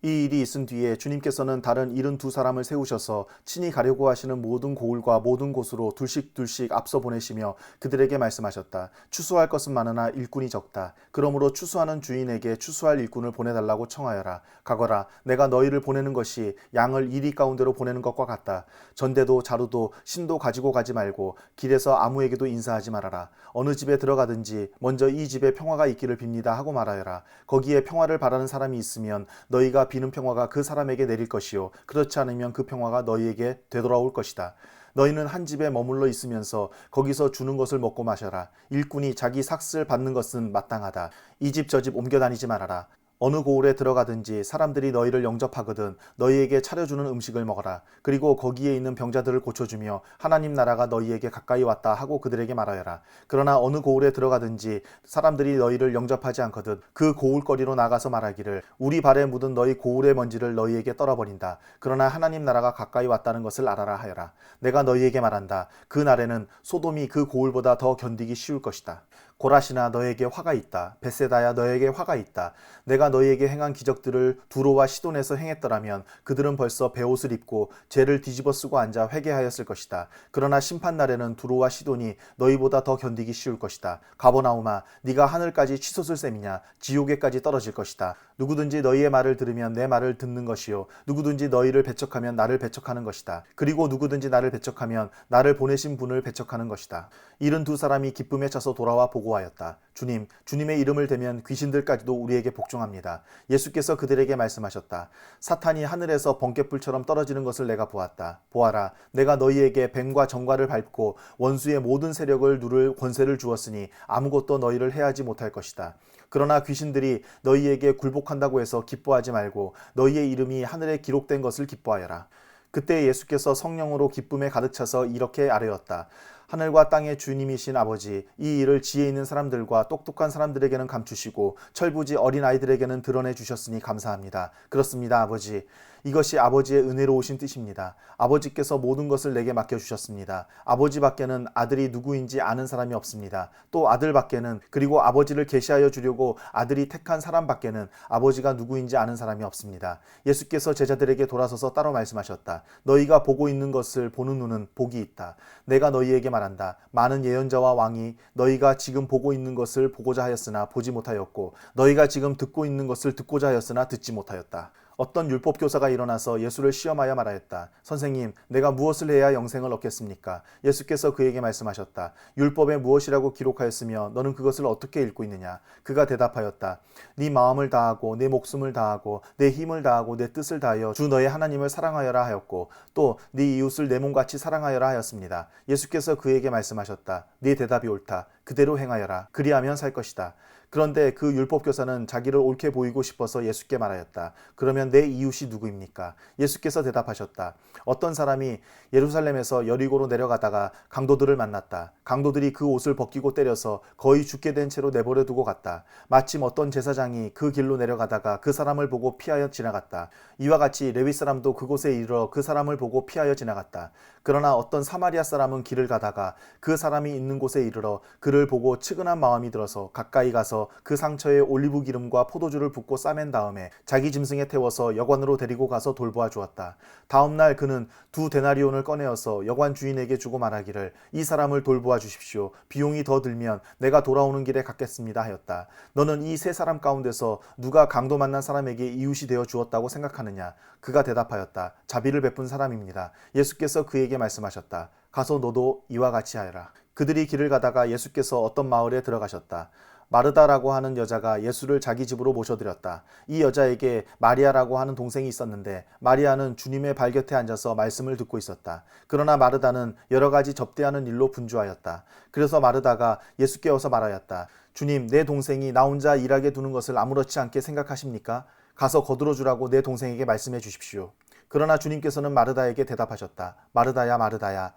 이 일이 있은 뒤에 주님께서는 다른 72사람을 세우셔서 친히 가려고 하시는 모든 고을과 모든 곳으로 둘씩 앞서 보내시며 그들에게 말씀하셨다. 추수할 것은 많으나 일꾼이 적다. 그러므로 추수하는 주인에게 추수할 일꾼을 보내달라고 청하여라. 가거라. 내가 너희를 보내는 것이 양을 이리 가운데로 보내는 것과 같다. 전대도 자루도 신도 가지고 가지 말고 길에서 아무에게도 인사하지 말아라. 어느 집에 들어가든지 먼저 이 집에 평화가 있기를 빕니다 하고 말하여라. 거기에 평화를 바라는 사람이 있으면 너희가 비는 평화가 그 사람에게 내릴 것이요 그렇지 않으면 그 평화가 너희에게 되돌아올 것이다. 너희는 한 집에 머물러 있으면서 거기서 주는 것을 먹고 마셔라. 일꾼이 자기 삭슬 받는 것은 마땅하다. 이 집 저 집 옮겨 다니지 말아라. 어느 고을에 들어가든지 사람들이 너희를 영접하거든 너희에게 차려주는 음식을 먹어라. 그리고 거기에 있는 병자들을 고쳐주며 하나님 나라가 너희에게 가까이 왔다 하고 그들에게 말하여라. 그러나 어느 고을에 들어가든지 사람들이 너희를 영접하지 않거든 그 고을거리로 나가서 말하기를 우리 발에 묻은 너희 고울의 먼지를 너희에게 떨어버린다. 그러나 하나님 나라가 가까이 왔다는 것을 알아라 하여라. 내가 너희에게 말한다. 그 날에는 소돔이 그 고울보다 더 견디기 쉬울 것이다. 고라시나 너에게 화가 있다. 벳세다야 너에게 화가 있다. 내가 너희에게 행한 기적들을 두로와 시돈에서 행했더라면 그들은 벌써 베옷을 입고 죄를 뒤집어 쓰고 앉아 회개하였을 것이다. 그러나 심판날에는 두로와 시돈이 너희보다 더 견디기 쉬울 것이다. 가버나움아 네가 하늘까지 치솟을 셈이냐. 지옥에까지 떨어질 것이다. 누구든지 너희의 말을 들으면 내 말을 듣는 것이요 누구든지 너희를 배척하면 나를 배척하는 것이다. 그리고 누구든지 나를 배척하면 나를 보내신 분을 배척하는 것이다. 72사람이 기쁨에 차서 돌아와 보고하였다. 주님, 주님의 이름을 대면 귀신들까지도 우리에게 복종합니다. 예수께서 그들에게 말씀하셨다. 사탄이 하늘에서 번갯불처럼 떨어지는 것을 내가 보았다. 보아라, 내가 너희에게 뱀과 정과를 밟고 원수의 모든 세력을 누를 권세를 주었으니 아무것도 너희를 해하지 못할 것이다. 그러나 귀신들이 너희에게 굴복한다고 해서 기뻐하지 말고 너희의 이름이 하늘에 기록된 것을 기뻐하여라. 그때 예수께서 성령으로 기쁨에 가득 차서 이렇게 아뢰었다. 하늘과 땅의 주님이신 아버지, 이 일을 지혜 있는 사람들과 똑똑한 사람들에게는 감추시고 철부지 어린아이들에게는 드러내 주셨으니 감사합니다. 그렇습니다, 아버지. 이것이 아버지의 은혜로우신 뜻입니다. 아버지께서 모든 것을 내게 맡겨주셨습니다. 아버지밖에는 아들이 누구인지 아는 사람이 없습니다. 또 아들밖에는 그리고 아버지를 계시하여 주려고 아들이 택한 사람밖에는 아버지가 누구인지 아는 사람이 없습니다. 예수께서 제자들에게 돌아서서 따로 말씀하셨다. 너희가 보고 있는 것을 보는 눈은 복이 있다. 내가 너희에게 말한다. 많은 예언자와 왕이 너희가 지금 보고 있는 것을 보고자 하였으나 보지 못하였고 너희가 지금 듣고 있는 것을 듣고자 하였으나 듣지 못하였다. 어떤 율법 교사가 일어나서 예수를 시험하여 말하였다. 선생님, 내가 무엇을 해야 영생을 얻겠습니까? 예수께서 그에게 말씀하셨다. 율법에 무엇이라고 기록하였으며 너는 그것을 어떻게 읽고 있느냐? 그가 대답하였다. 네 마음을 다하고 내 목숨을 다하고 내 힘을 다하고 내 뜻을 다하여 주 너의 하나님을 사랑하여라 하였고 또 네 이웃을 내 몸같이 사랑하여라 하였습니다. 예수께서 그에게 말씀하셨다. 네 대답이 옳다. 그대로 행하여라. 그리하면 살 것이다. 그런데 그 율법교사는 자기를 옳게 보이고 싶어서 예수께 말하였다. 그러면 내 이웃이 누구입니까? 예수께서 대답하셨다. 어떤 사람이 예루살렘에서 여리고로 내려가다가 강도들을 만났다. 강도들이 그 옷을 벗기고 때려서 거의 죽게 된 채로 내버려 두고 갔다. 마침 어떤 제사장이 그 길로 내려가다가 그 사람을 보고 피하여 지나갔다. 이와 같이 레위 사람도 그곳에 이르러 그 사람을 보고 피하여 지나갔다. 그러나 어떤 사마리아 사람은 길을 가다가 그 사람이 있는 곳에 이르러 그를 보고 측은한 마음이 들어서 가까이 가서 그 상처에 올리브 기름과 포도주를 붓고 싸맨 다음에 자기 짐승에 태워서 여관으로 데리고 가서 돌보아 주었다. 다음 날 그는 2데나리온을 꺼내어서 여관 주인에게 주고 말하기를 이 사람을 돌보아 주십시오. 비용이 더 들면 내가 돌아오는 길에 갚겠습니다 하였다. 너는 이 세 사람 가운데서 누가 강도 만난 사람에게 이웃이 되어 주었다고 생각하느냐? 그가 대답하였다. 자비를 베푼 사람입니다. 예수께서 그에게 말씀하셨다. 가서 너도 이와 같이 하여라. 그들이 길을 가다가 예수께서 어떤 마을에 들어가셨다. 마르다라고 하는 여자가 예수를 자기 집으로 모셔드렸다. 이 여자에게 마리아라고 하는 동생이 있었는데 마리아는 주님의 발곁에 앉아서 말씀을 듣고 있었다. 그러나 마르다는 여러 가지 접대하는 일로 분주하였다. 그래서 마르다가 예수께 와서 말하였다. 주님, 내 동생이 나 혼자 일하게 두는 것을 아무렇지 않게 생각하십니까? 가서 거들어 주라고 내 동생에게 말씀해 주십시오. 그러나 주님께서는 마르다에게 대답하셨다. 마르다야, 마르다야.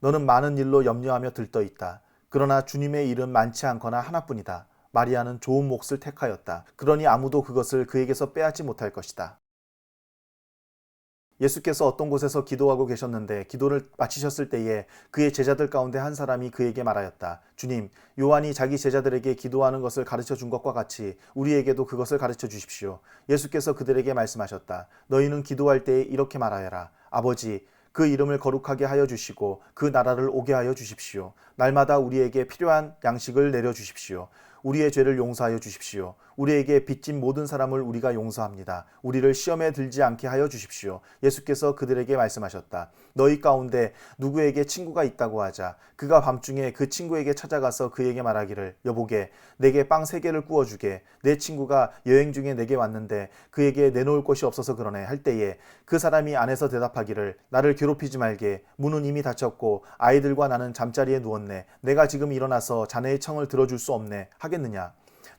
너는 많은 일로 염려하며 들떠 있다. 그러나 주님의 일은 많지 않거나 하나뿐이다. 마리아는 좋은 몫을 택하였다. 그러니 아무도 그것을 그에게서 빼앗지 못할 것이다. 예수께서 어떤 곳에서 기도하고 계셨는데 기도를 마치셨을 때에 그의 제자들 가운데 한 사람이 그에게 말하였다. 주님, 요한이 자기 제자들에게 기도하는 것을 가르쳐 준 것과 같이 우리에게도 그것을 가르쳐 주십시오. 예수께서 그들에게 말씀하셨다. 너희는 기도할 때에 이렇게 말하여라. 아버지, 그 이름을 거룩하게 하여 주시고 그 나라를 오게 하여 주십시오. 날마다 우리에게 필요한 양식을 내려 주십시오. 우리의 죄를 용서하여 주십시오. 우리에게 빚진 모든 사람을 우리가 용서합니다. 우리를 시험에 들지 않게 하여 주십시오. 예수께서 그들에게 말씀하셨다. 너희 가운데 누구에게 친구가 있다고 하자. 그가 밤중에 그 친구에게 찾아가서 그에게 말하기를 여보게 내게 빵 3개를 구워주게. 내 친구가 여행 중에 내게 왔는데 그에게 내놓을 곳이 없어서 그러네 할 때에 그 사람이 안에서 대답하기를 나를 괴롭히지 말게. 문은 이미 닫혔고 아이들과 나는 잠자리에 누웠네. 내가 지금 일어나서 자네의 청을 들어줄 수 없네 하겠느냐.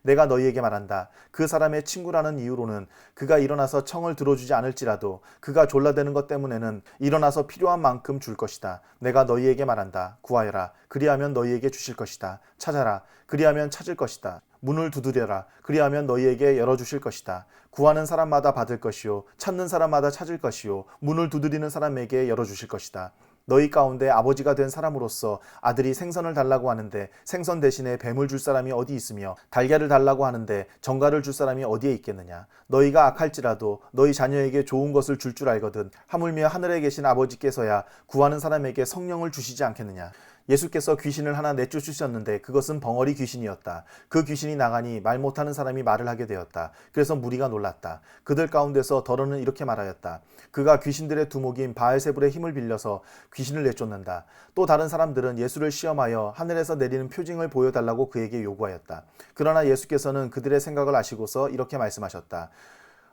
내가 너희에게 말한다. 그 사람의 친구라는 이유로는 그가 일어나서 청을 들어주지 않을지라도 그가 졸라대는 것 때문에는 일어나서 필요한 만큼 줄 것이다. 내가 너희에게 말한다. 구하여라. 그리하면 너희에게 주실 것이다. 찾아라. 그리하면 찾을 것이다. 문을 두드려라. 그리하면 너희에게 열어주실 것이다. 구하는 사람마다 받을 것이요. 찾는 사람마다 찾을 것이요. 문을 두드리는 사람에게 열어주실 것이다. 너희 가운데 아버지가 된 사람으로서 아들이 생선을 달라고 하는데 생선 대신에 뱀을 줄 사람이 어디 있으며 달걀을 달라고 하는데 정갈을 줄 사람이 어디에 있겠느냐. 너희가 악할지라도 너희 자녀에게 좋은 것을 줄 줄 알거든 하물며 하늘에 계신 아버지께서야 구하는 사람에게 성령을 주시지 않겠느냐. 예수께서 귀신을 하나 내쫓으셨는데 그것은 벙어리 귀신이었다. 그 귀신이 나가니 말 못하는 사람이 말을 하게 되었다. 그래서 무리가 놀랐다. 그들 가운데서 더러는 이렇게 말하였다. 그가 귀신들의 두목인 바알세불의 힘을 빌려서 귀신을 내쫓는다. 또 다른 사람들은 예수를 시험하여 하늘에서 내리는 표징을 보여달라고 그에게 요구하였다. 그러나 예수께서는 그들의 생각을 아시고서 이렇게 말씀하셨다.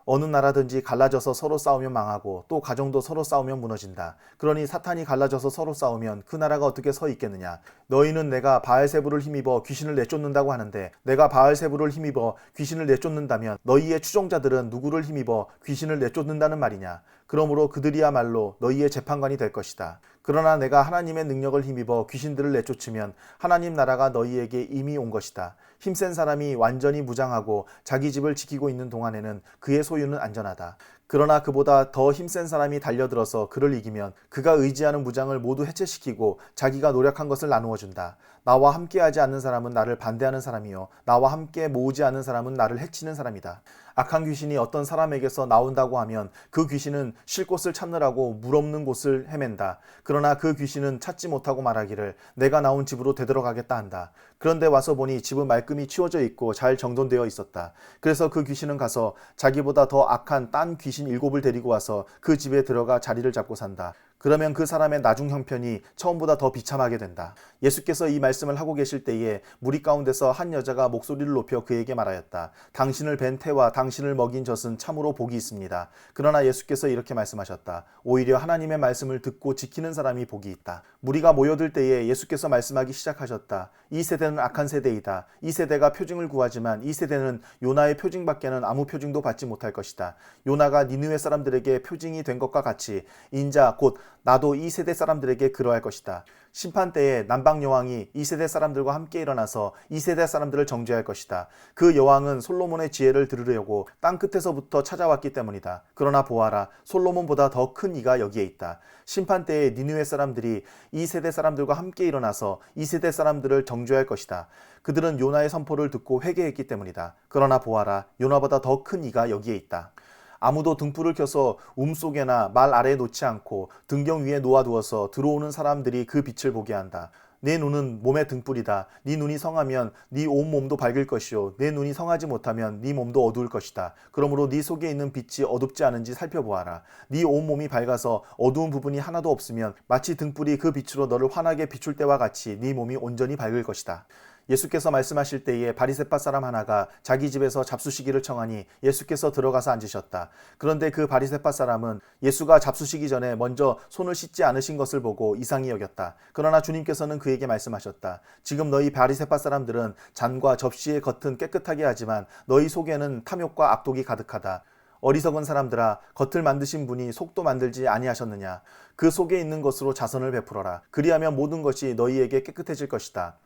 어느 나라든지 갈라져서 서로 싸우면 망하고 또 가정도 서로 싸우면 무너진다. 그러니 사탄이 갈라져서 서로 싸우면 그 나라가 어떻게 서 있겠느냐. 너희는 내가 바알세불을 힘입어 귀신을 내쫓는다고 하는데 내가 바알세불을 힘입어 귀신을 내쫓는다면 너희의 추종자들은 누구를 힘입어 귀신을 내쫓는다는 말이냐. 그러므로 그들이야말로 너희의 재판관이 될 것이다. 그러나 내가 하나님의 능력을 힘입어 귀신들을 내쫓으면 하나님 나라가 너희에게 이미 온 것이다. 힘센 사람이 완전히 무장하고 자기 집을 지키고 있는 동안에는 그의 소유는 안전하다. 그러나 그보다 더 힘센 사람이 달려들어서 그를 이기면 그가 의지하는 무장을 모두 해체시키고 자기가 노력한 것을 나누어 준다. 나와 함께하지 않는 사람은 나를 반대하는 사람이요 나와 함께 모으지 않는 사람은 나를 해치는 사람이다. 악한 귀신이 어떤 사람에게서 나온다고 하면 그 귀신은 쉴 곳을 찾느라고 물 없는 곳을 헤맨다. 그러나 그 귀신은 찾지 못하고 말하기를 내가 나온 집으로 되돌아가겠다 한다. 그런데 와서 보니 집은 말끔히 치워져 있고 잘 정돈되어 있었다. 그래서 그 귀신은 가서 자기보다 더 악한 딴 귀신 7을 데리고 와서 그 집에 들어가 자리를 잡고 산다. 그러면 그 사람의 나중 형편이 처음보다 더 비참하게 된다. 예수께서 이 말씀을 하고 계실 때에 무리 가운데서 한 여자가 목소리를 높여 그에게 말하였다. 당신을 뵌 태와 당신을 먹인 젖은 참으로 복이 있습니다. 그러나 예수께서 이렇게 말씀하셨다. 오히려 하나님의 말씀을 듣고 지키는 사람이 복이 있다. 무리가 모여들 때에 예수께서 말씀하기 시작하셨다. 이 세대는 악한 세대이다. 이 세대가 표징을 구하지만 이 세대는 요나의 표징밖에는 아무 표징도 받지 못할 것이다. 요나가 니느웨 사람들에게 표징이 된 것과 같이 인자 곧 나도 이 세대 사람들에게 그러할 것이다. 심판 때에 남방 여왕이 이 세대 사람들과 함께 일어나서 이 세대 사람들을 정죄할 것이다. 그 여왕은 솔로몬의 지혜를 들으려고 땅 끝에서부터 찾아왔기 때문이다. 그러나 보아라, 솔로몬보다 더 큰 이가 여기에 있다. 심판 때에 니느웨 사람들이 이 세대 사람들과 함께 일어나서 이 세대 사람들을 정죄할 것이다. 그들은 요나의 선포를 듣고 회개했기 때문이다. 그러나 보아라, 요나보다 더 큰 이가 여기에 있다. 아무도 등불을 켜서 움속에나 말 아래에 놓지 않고 등경 위에 놓아두어서 들어오는 사람들이 그 빛을 보게 한다. 내 눈은 몸의 등불이다. 네 눈이 성하면 네 온 몸도 밝을 것이요 내 눈이 성하지 못하면 네 몸도 어두울 것이다. 그러므로 네 속에 있는 빛이 어둡지 않은지 살펴보아라. 네 온 몸이 밝아서 어두운 부분이 하나도 없으면 마치 등불이 그 빛으로 너를 환하게 비출 때와 같이 네 몸이 온전히 밝을 것이다. 예수께서 말씀하실 때에 바리새파 사람 하나가 자기 집에서 잡수시기를 청하니 예수께서 들어가서 앉으셨다. 그런데 그 바리새파 사람은 예수가 잡수시기 전에 먼저 손을 씻지 않으신 것을 보고 이상히 여겼다. 그러나 주님께서는 그에게 말씀하셨다. 지금 너희 바리새파 사람들은 잔과 접시의 겉은 깨끗하게 하지만 너희 속에는 탐욕과 악독이 가득하다. 어리석은 사람들아, 겉을 만드신 분이 속도 만들지 아니하셨느냐. 그 속에 있는 것으로 자선을 베풀어라. 그리하면 모든 것이 너희에게 깨끗해질 것이다.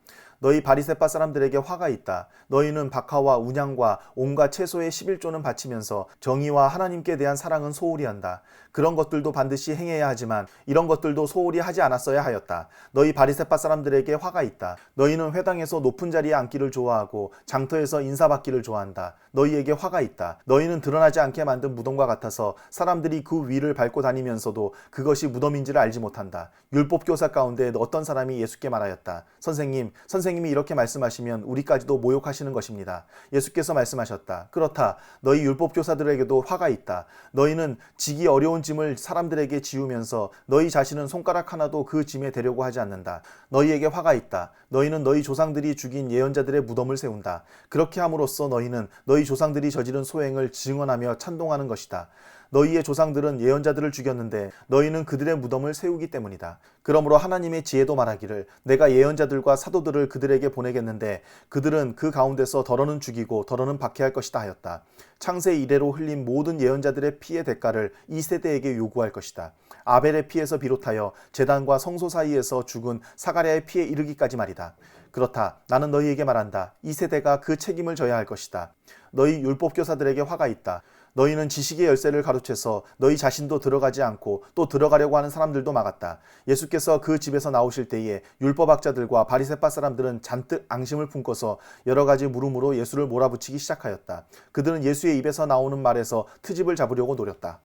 너희 바리새파 사람들에게 화가 있다. 너희는 박하와 운양과 온갖 채소의 11조는 바치면서 정의와 하나님께 대한 사랑은 소홀히 한다. 그런 것들도 반드시 행해야 하지만 이런 것들도 소홀히 하지 않았어야 하였다. 너희 바리새파 사람들에게 화가 있다. 너희는 회당에서 높은 자리에 앉기를 좋아하고 장터에서 인사받기를 좋아한다. 너희에게 화가 있다. 너희는 드러나지 않게 만든 무덤과 같아서 사람들이 그 위를 밟고 다니면서도 그것이 무덤인지를 알지 못한다. 율법 교사 가운데 어떤 사람이 예수께 말하였다. 선생님이 이렇게 말씀하시면 우리까지도 모욕하시는 것입니다. 예수께서 말씀하셨다. 그렇다. 너희 율법 교사들에게도 화가 있다. 너희는 지기 어려운 짐을 사람들에게 지우면서 너희 자신은 손가락 하나도 그 짐에 대려고 하지 않는다. 너희에게 화가 있다. 너희는 너희 조상들이 죽인 예언자들의 무덤을 세운다. 그렇게 함으로써 너희는 너희 조상들이 저지른 소행을 증언하며 찬동하는 것이다. 너희의 조상들은 예언자들을 죽였는데 너희는 그들의 무덤을 세우기 때문이다. 그러므로 하나님의 지혜도 말하기를 내가 예언자들과 사도들을 그들에게 보내겠는데 그들은 그 가운데서 더러는 죽이고 더러는 박해할 것이다 하였다. 창세 이래로 흘린 모든 예언자들의 피의 대가를 이 세대에게 요구할 것이다. 아벨의 피에서 비롯하여 제단과 성소 사이에서 죽은 사가랴의 피에 이르기까지 말이다. 그렇다. 나는 너희에게 말한다. 이 세대가 그 책임을 져야 할 것이다. 너희 율법 교사들에게 화가 있다. 너희는 지식의 열쇠를 가로채서 너희 자신도 들어가지 않고 또 들어가려고 하는 사람들도 막았다. 예수께서 그 집에서 나오실 때에 율법학자들과 바리새파 사람들은 잔뜩 앙심을 품고서 여러 가지 물음으로 예수를 몰아붙이기 시작하였다. 그들은 예수의 입에서 나오는 말에서 트집을 잡으려고 노렸다.